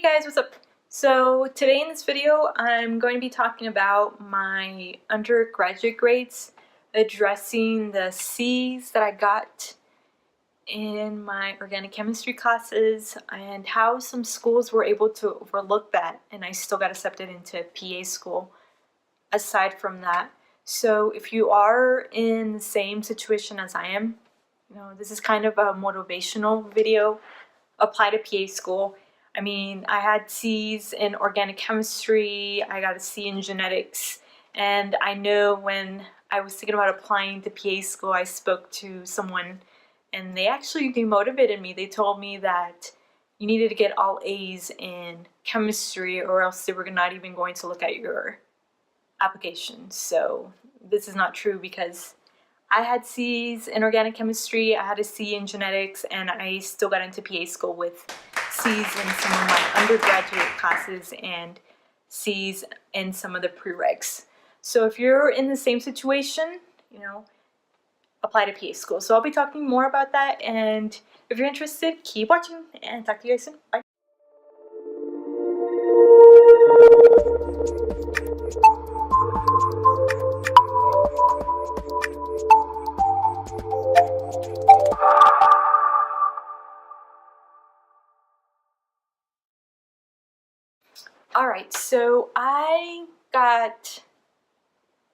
guys, what's up? So today in this video I'm going to be talking about my undergraduate grades, addressing the C's that I got in my organic chemistry classes and how some schools were able to overlook that and I still got accepted into PA school aside from that. So if you are in the same situation as I am, this is kind of a motivational video. Apply to PA school. I mean, I had C's in organic chemistry, I got a C in genetics, and I know when I was thinking about applying to PA school, I spoke to someone and they actually demotivated me. They told me that you needed to get all A's in chemistry or else they were not even going to look at your application. So this is not true because I had C's in organic chemistry, I had a C in genetics, and I still got into PA school with C's in some of my undergraduate classes and C's in some of the prereqs. So if you're in the same situation, apply to PA school. So I'll be talking more about that, and if you're interested, keep watching, and talk to you guys soon. Bye. Alright, so I got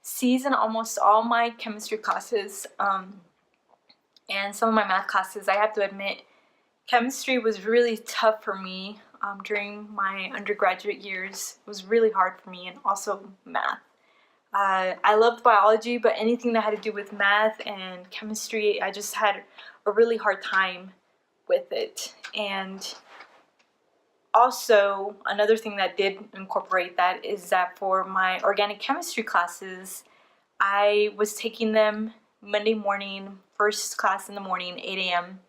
C's in almost all my chemistry classes and some of my math classes. I have to admit, chemistry was really tough for me during my undergraduate years. It was really hard for me, and also math. I loved biology, but anything that had to do with math and chemistry, I just had a really hard time with it. And also, another thing that did incorporate that is that for my organic chemistry classes, I was taking them Monday morning, first class in the morning, 8 a.m.,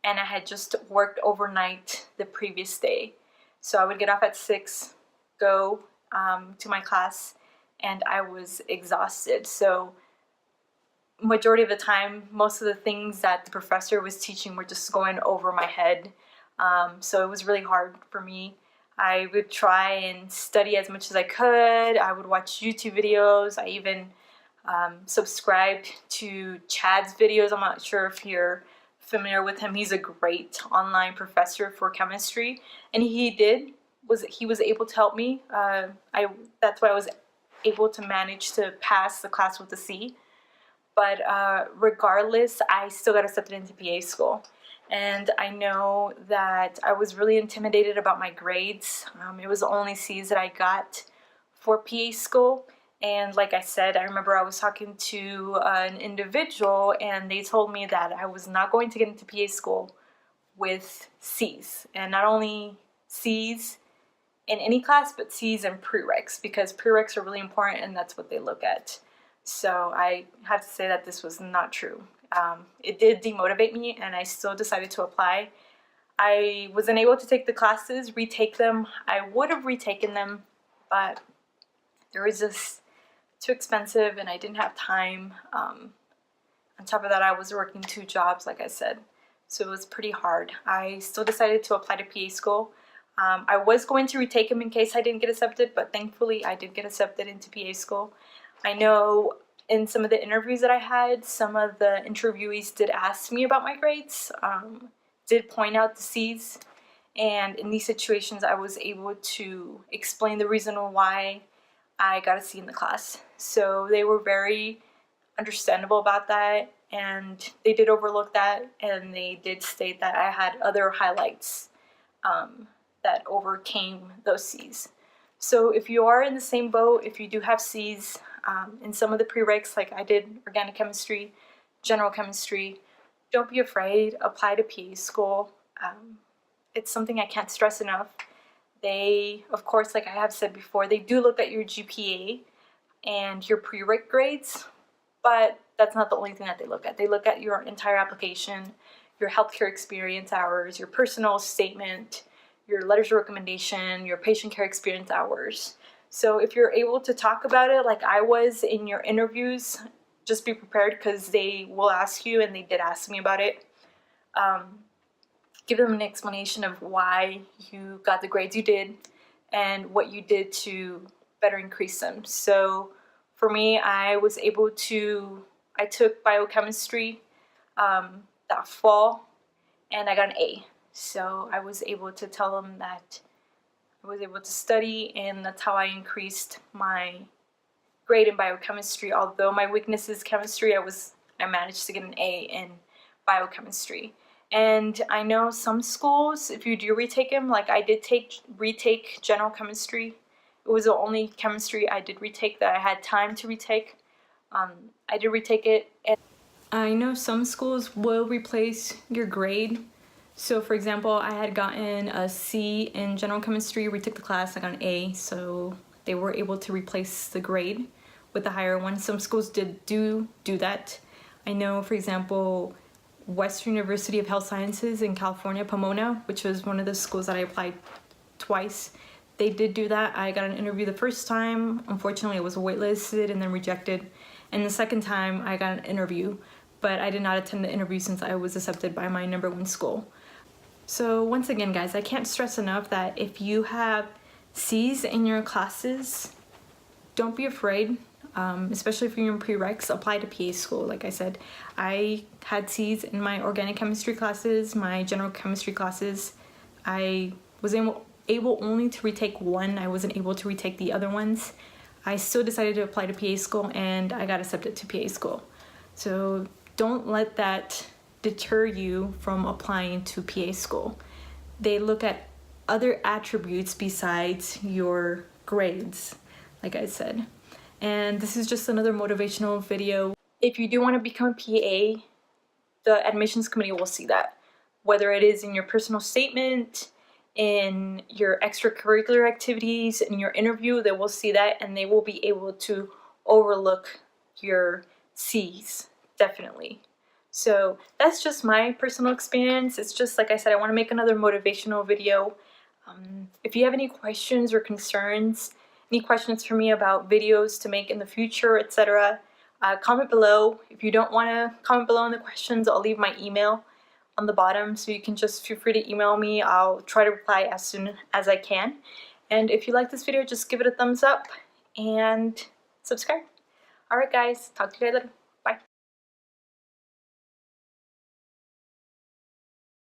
and I had just worked overnight the previous day. So I would get off at 6, go to my class, and I was exhausted. So majority of the time, most of the things that the professor was teaching were just going over my head. So it was really hard for me. I would try and study as much as I could. I would watch YouTube videos. I even subscribed to Chad's videos. I'm not sure if you're familiar with him. He's a great online professor for chemistry, and he was able to help me. That's why I was able to manage to pass the class with a C. But regardless, I still got accepted into PA school. And I know that I was really intimidated about my grades. It was only C's that I got for PA school. And like I said, I remember I was talking to an individual and they told me that I was not going to get into PA school with C's. And not only C's in any class, but C's in prereqs, because prereqs are really important and that's what they look at. So I have to say that this was not true. It did demotivate me, and I still decided to apply. I wasn't able to take the classes, retake them. I would have retaken them, but they were just too expensive and I didn't have time. On top of that, I was working 2 jobs, like I said, so it was pretty hard. I still decided to apply to PA school. I was going to retake them in case I didn't get accepted, but thankfully I did get accepted into PA school. I know in some of the interviews that I had, some of the interviewees did ask me about my grades, did point out the C's, and in these situations I was able to explain the reason why I got a C in the class. So they were very understandable about that, and they did overlook that, and they did state that I had other highlights that overcame those C's. So if you are in the same boat, if you do have C's in some of the prereqs, like I did organic chemistry, general chemistry, don't be afraid, apply to PA school. It's something I can't stress enough. They, of course, like I have said before, they do look at your GPA and your prereq grades, but that's not the only thing that they look at. They look at your entire application, your healthcare experience hours, your personal statement, your letters of recommendation, your patient care experience hours. So if you're able to talk about it like I was in your interviews, just be prepared because they will ask you, and they did ask me about it. give them an explanation of why you got the grades you did and what you did to better increase them. So for me, I took biochemistry that fall, and I got an A. So I was able to tell them that I was able to study, and that's how I increased my grade in biochemistry. Although my weakness is chemistry, I managed to get an A in biochemistry. And I know some schools, if you do retake them, like I did retake general chemistry. It was the only chemistry I did retake that I had time to retake. I did retake it. And I know some schools will replace your grade. So for example, I had gotten a C in general chemistry, retook the class, I got an A, so they were able to replace the grade with the higher one. Some schools did do that. I know, for example, Western University of Health Sciences in California, Pomona, which was one of the schools that I applied twice. They did do that. I got an interview the first time. Unfortunately, it was waitlisted and then rejected. And the second time, I got an interview, but I did not attend the interview since I was accepted by my #1 school. So once again, guys, I can't stress enough that if you have C's in your classes, don't be afraid. Especially if you're in prereqs, apply to PA school. Like I said, I had C's in my organic chemistry classes, my general chemistry classes. I was able only to retake one. I wasn't able to retake the other ones. I still decided to apply to PA school, and I got accepted to PA school. So don't let that deter you from applying to PA school. They look at other attributes besides your grades, like I said. And this is just another motivational video. If you do want to become a PA, the admissions committee will see that. Whether it is in your personal statement, in your extracurricular activities, in your interview, they will see that, and they will be able to overlook your C's, definitely. So that's just my personal experience. It's just, like I said, I want to make another motivational video. If you have any questions or concerns, any questions for me about videos to make in the future, etc., comment below. If you don't want to comment below in the questions, I'll leave my email on the bottom, so you can just feel free to email me. I'll try to reply as soon as I can. And if you like this video, just give it a thumbs up and subscribe. Alright guys, talk to you guys later.